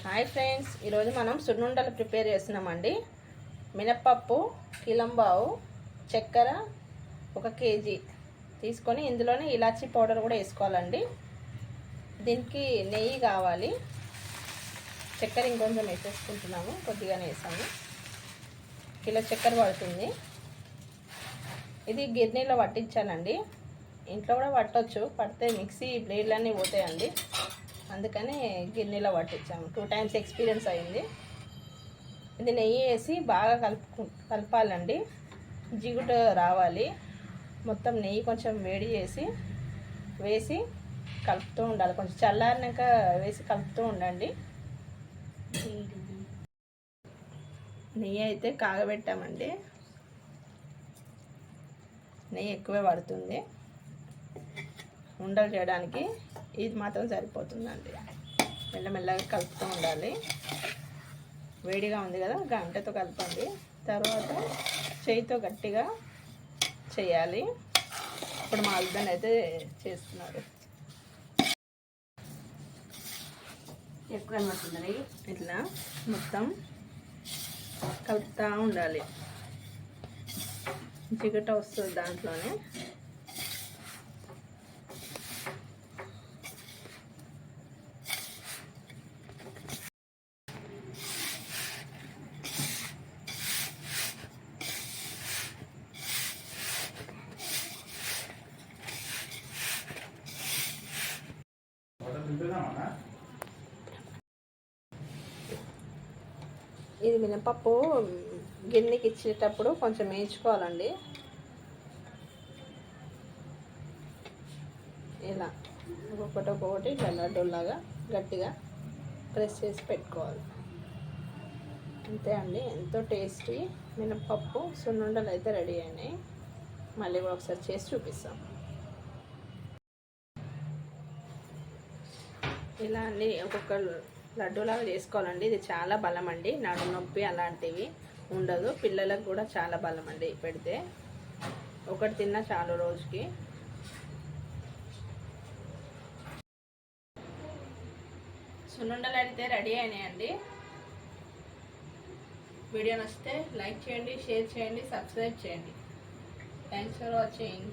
Hi friends, ఈరోజు మనం సున్నుండలు ప్రిపేర్ చేస్తున్నామండి. మినప్పప్పు కిలంబావు, చక్కెర 1 కేజీ తీసుకొని ఇందులోనే ఇలాచీ పౌడర్ కూడా వేసుకోవాలండి. దీనికి నెయ్యి కావాలి. చక్కెర ఇంకొంచెం వేసేసుకుంటున్నాము, కొద్దిగానే వేసాము. కిలో చక్కెర పడుతుంది. ఇది గిర్నీలో పట్టించానండి. ఇంట్లో కూడా పట్టవచ్చు, పడితే మిక్సీ బ్లేడ్లన్నీ పోతాయండి. అందుకని గిన్నెలో పట్టించాము. 2 టైమ్స్ ఎక్స్పీరియన్స్ అయింది. ఇది నెయ్యి వేసి బాగా కలపాలండి. జిగుట రావాలి. మొత్తం నెయ్యి కొంచెం వేడి వేసి కలుపుతూ ఉండాలి. కొంచెం చల్లారినాక వేసి కలుపుతూ ఉండండి. నెయ్యి అయితే కాగబెట్టామండి. నెయ్యి ఎక్కువే పడుతుంది. ఉండలు చేయడానికి ఇది మాత్రం సరిపోతుందండి. మెల్లమెల్లగా కలుపుతూ ఉండాలి. వేడిగా ఉంది కదా, గంటతో కలపండి. తర్వాత చేయితో గట్టిగా చేయాలి. ఇప్పుడు మా హస్బెండ్ అయితే చేస్తున్నారు. ఎక్కువ ఏమవుతుంది, ఇట్లా మొత్తం కలుపుతూ ఉండాలి. జిగట వస్తుంది దాంట్లోనే. ఇది మినపప్పు గిన్నెకి ఇచ్చేటప్పుడు కొంచెం వేయించుకోవాలండి. ఇలా ఒక్కొక్కటి ఇట్లా లడ్డూలాగా గట్టిగా ప్రెస్ చేసి పెట్టుకోవాలి. అంతే అండి. ఎంతో టేస్టీ మినపప్పు సున్నుండలు అయితే రెడీ అయినాయి. మళ్ళీ కూడా ఒకసారి చేసి చూపిస్తాం. ఇలా అన్నీ ఒక్కొక్క లడ్డూలాగా చేసుకోవాలండి. ఇది చాలా బలం అండి. నడుము నొప్పి అలాంటివి ఉండదు. పిల్లలకు కూడా చాలా బలం అండి. పెడితే ఒకటి తిన్నా చాలు రోజుకి. సున్నుండలు అయితే రెడీ అయినాయండి. వీడియో నచ్చితే లైక్ చేయండి, షేర్ చేయండి, సబ్స్క్రైబ్ చేయండి. Thanks for watching.